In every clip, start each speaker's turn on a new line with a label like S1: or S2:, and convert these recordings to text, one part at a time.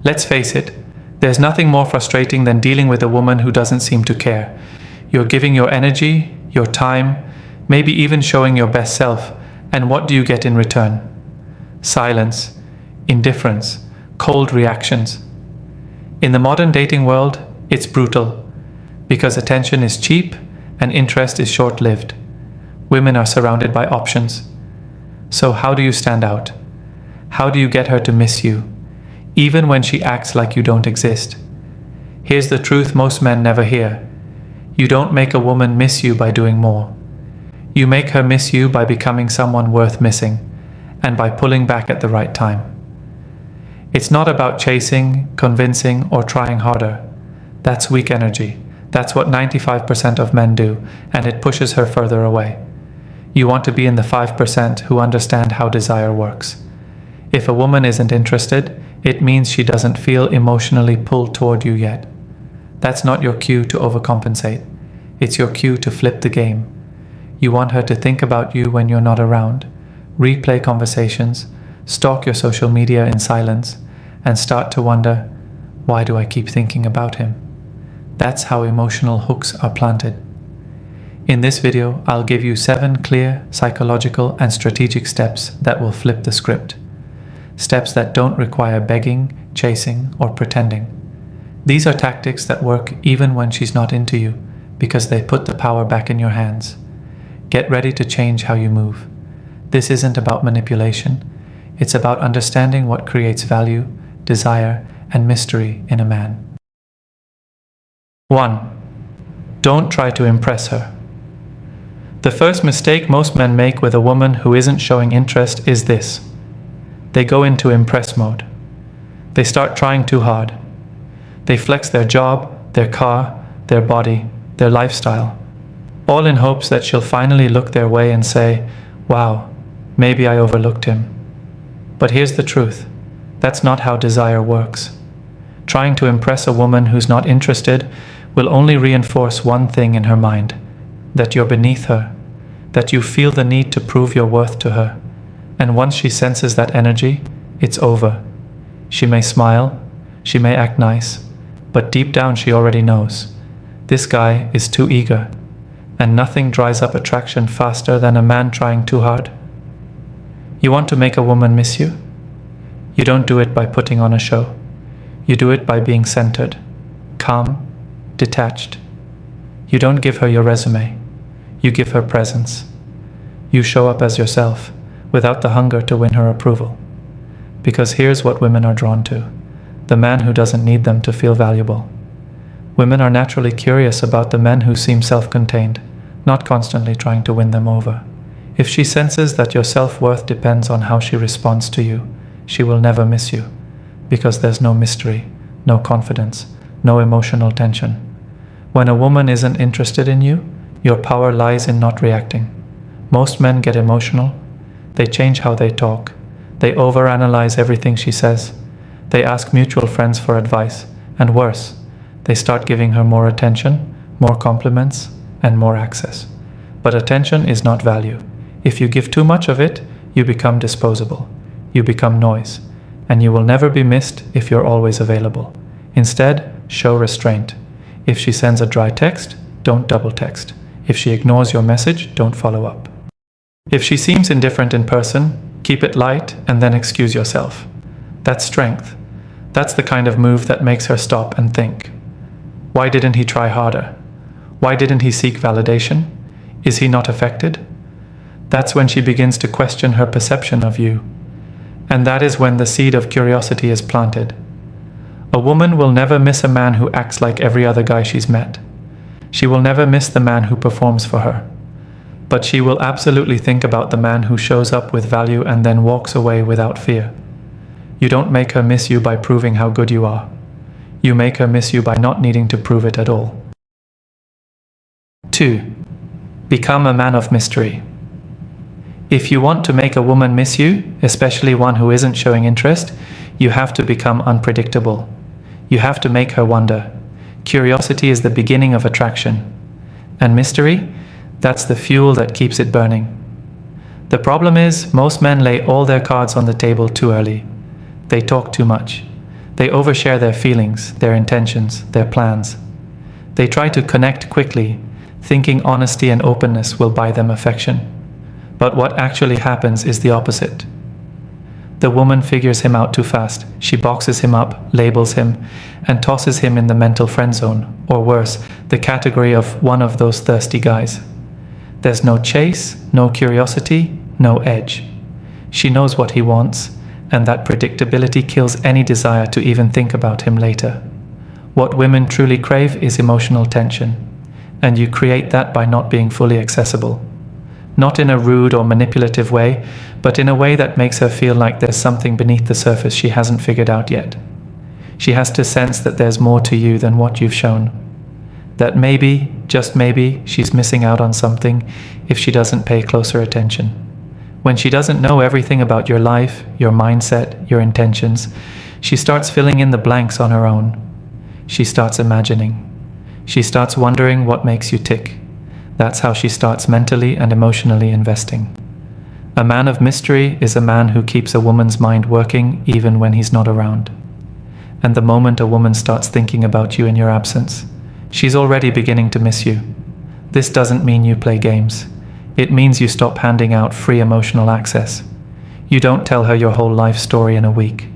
S1: Let's face it, there's nothing more frustrating than dealing with a woman who doesn't seem to care. You're giving your energy, your time, maybe even showing your best self, and what do you get in return? Silence, indifference, cold reactions. In the modern dating world, it's brutal, because attention is cheap and interest is short-lived. Women are surrounded by options. So how do you stand out? How do you get her to miss you, even when she acts like you don't exist? Here's the truth most men never hear. You don't make a woman miss you by doing more. You make her miss you by becoming someone worth missing, and by pulling back at the right time. It's not about chasing, convincing, or trying harder. That's weak energy. That's what 95% of men do, and it pushes her further away. You want to be in the 5% who understand how desire works. If a woman isn't interested, it means she doesn't feel emotionally pulled toward you yet. That's not your cue to overcompensate. It's your cue to flip the game. You want her to think about you when you're not around, replay conversations, stalk your social media in silence, and start to wonder, why do I keep thinking about him? That's how emotional hooks are planted. In this video, I'll give you 7 clear, psychological, and strategic steps that will flip the script. Steps that don't require begging, chasing, or pretending. These are tactics that work even when she's not into you, because they put the power back in your hands. Get ready to change how you move. This isn't about manipulation. It's about understanding what creates value, desire, and mystery in a man. 1. Don't try to impress her. The first mistake most men make with a woman who isn't showing interest is this. They go into impress mode. They start trying too hard. They flex their job, their car, their body, their lifestyle, all in hopes that she'll finally look their way and say, wow, maybe I overlooked him. But here's the truth. That's not how desire works. Trying to impress a woman who's not interested will only reinforce one thing in her mind, that you're beneath her, that you feel the need to prove your worth to her. And once she senses that energy, it's over. She may smile, she may act nice, but deep down she already knows. This guy is too eager, and nothing dries up attraction faster than a man trying too hard. You want to make a woman miss you? You don't do it by putting on a show. You do it by being centered, calm, detached. You don't give her your resume. You give her presence. You show up as yourself, without the hunger to win her approval. Because here's what women are drawn to: the man who doesn't need them to feel valuable. Women are naturally curious about the men who seem self-contained, not constantly trying to win them over. If she senses that your self-worth depends on how she responds to you, she will never miss you, because there's no mystery, no confidence, no emotional tension. When a woman isn't interested in you, your power lies in not reacting. Most men get emotional. They change how they talk. They overanalyze everything she says. They ask mutual friends for advice, and worse, they start giving her more attention, more compliments, and more access. But attention is not value. If you give too much of it, you become disposable. You become noise, and you will never be missed if you're always available. Instead, show restraint. If she sends a dry text, don't double text. If she ignores your message, don't follow up. If she seems indifferent in person, keep it light and then excuse yourself. That's strength. That's the kind of move that makes her stop and think. Why didn't he try harder? Why didn't he seek validation? Is he not affected? That's when she begins to question her perception of you. And that is when the seed of curiosity is planted. A woman will never miss a man who acts like every other guy she's met. She will never miss the man who performs for her. But she will absolutely think about the man who shows up with value and then walks away without fear. You don't make her miss you by proving how good you are. You make her miss you by not needing to prove it at all. 2. Become a man of mystery. If you want to make a woman miss you, especially one who isn't showing interest, you have to become unpredictable. You have to make her wonder. Curiosity is the beginning of attraction. And mystery? That's the fuel that keeps it burning. The problem is, most men lay all their cards on the table too early. They talk too much. They overshare their feelings, their intentions, their plans. They try to connect quickly, thinking honesty and openness will buy them affection. But what actually happens is the opposite. The woman figures him out too fast. She boxes him up, labels him, and tosses him in the mental friend zone, or worse, the category of one of those thirsty guys. There's no chase, no curiosity, no edge. She knows what he wants, and that predictability kills any desire to even think about him later. What women truly crave is emotional tension, and you create that by not being fully accessible. Not in a rude or manipulative way, but in a way that makes her feel like there's something beneath the surface she hasn't figured out yet. She has to sense that there's more to you than what you've shown. That maybe, just maybe, she's missing out on something if she doesn't pay closer attention. When she doesn't know everything about your life, your mindset, your intentions, she starts filling in the blanks on her own. She starts imagining. She starts wondering what makes you tick. That's how she starts mentally and emotionally investing. A man of mystery is a man who keeps a woman's mind working even when he's not around. And the moment a woman starts thinking about you in your absence, she's already beginning to miss you. This doesn't mean you play games. It means you stop handing out free emotional access. You don't tell her your whole life story in a week.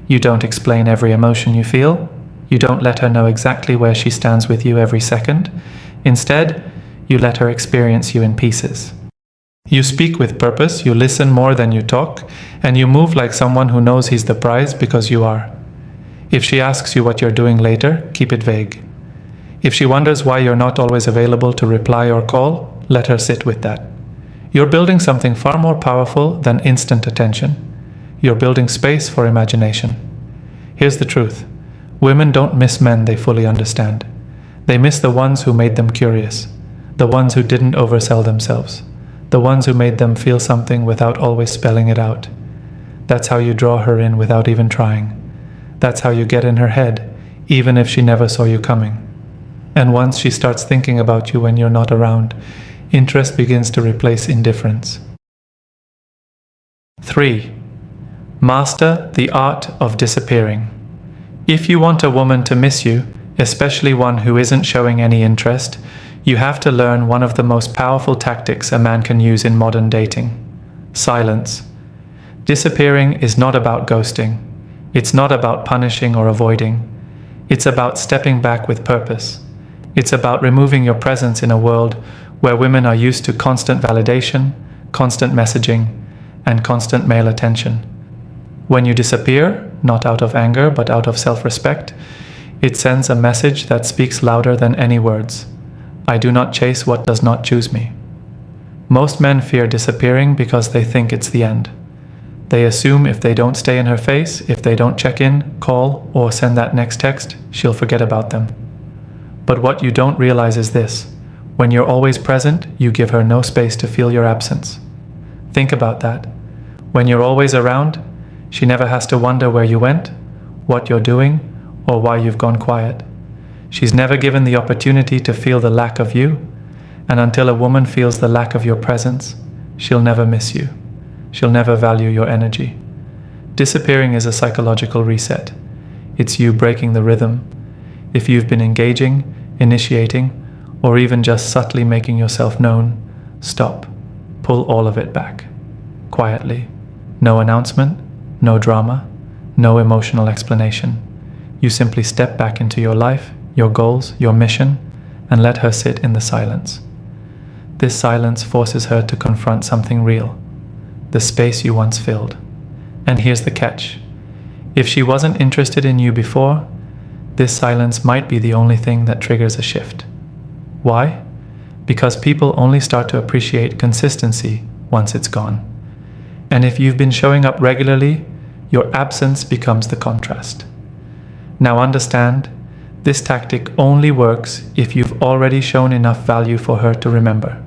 S1: You don't explain every emotion you feel. You don't let her know exactly where she stands with you every second. Instead, you let her experience you in pieces. You speak with purpose, you listen more than you talk, and you move like someone who knows he's the prize because you are. If she asks you what you're doing later, keep it vague. If she wonders why you're not always available to reply or call, let her sit with that. You're building something far more powerful than instant attention. You're building space for imagination. Here's the truth. Women don't miss men they fully understand. They miss the ones who made them curious. The ones who didn't oversell themselves. The ones who made them feel something without always spelling it out. That's how you draw her in without even trying. That's how you get in her head, even if she never saw you coming. And once she starts thinking about you when you're not around, interest begins to replace indifference. 3. Master the art of disappearing. If you want a woman to miss you, especially one who isn't showing any interest, you have to learn one of the most powerful tactics a man can use in modern dating: silence. Disappearing is not about ghosting. It's not about punishing or avoiding. It's about stepping back with purpose. It's about removing your presence in a world where women are used to constant validation, constant messaging, and constant male attention. When you disappear, not out of anger but out of self-respect, it sends a message that speaks louder than any words. I do not chase what does not choose me. Most men fear disappearing because they think it's the end. They assume if they don't stay in her face, if they don't check in, call, or send that next text, she'll forget about them. But what you don't realize is this: when you're always present, you give her no space to feel your absence. Think about that. When you're always around, she never has to wonder where you went, what you're doing, or why you've gone quiet. She's never given the opportunity to feel the lack of you, and until a woman feels the lack of your presence, she'll never miss you. She'll never value your energy. Disappearing is a psychological reset. It's you breaking the rhythm. If you've been engaging, initiating, or even just subtly making yourself known, stop. Pull all of it back. Quietly. No announcement, no drama, no emotional explanation. You simply step back into your life, your goals, your mission, and let her sit in the silence. This silence forces her to confront something real, the space you once filled. And here's the catch. If she wasn't interested in you before, this silence might be the only thing that triggers a shift. Why? Because people only start to appreciate consistency once it's gone. And if you've been showing up regularly, your absence becomes the contrast. Now understand, this tactic only works if you've already shown enough value for her to remember.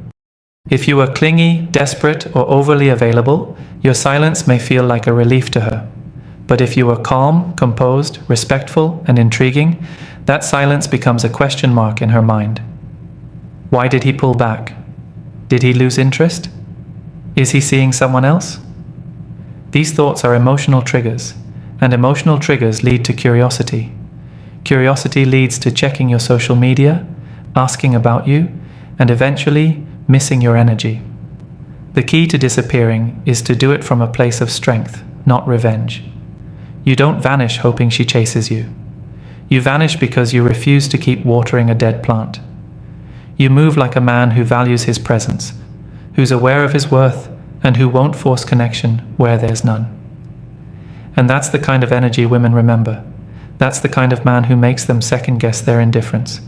S1: If you were clingy, desperate, or overly available, your silence may feel like a relief to her. But if you were calm, composed, respectful, and intriguing, that silence becomes a question mark in her mind. Why did he pull back? Did he lose interest? Is he seeing someone else? These thoughts are emotional triggers. And emotional triggers lead to curiosity. Curiosity leads to checking your social media, asking about you, and eventually missing your energy. The key to disappearing is to do it from a place of strength, not revenge. You don't vanish hoping she chases you. You vanish because you refuse to keep watering a dead plant. You move like a man who values his presence, who's aware of his worth, and who won't force connection where there's none. And that's the kind of energy women remember. That's the kind of man who makes them second-guess their indifference,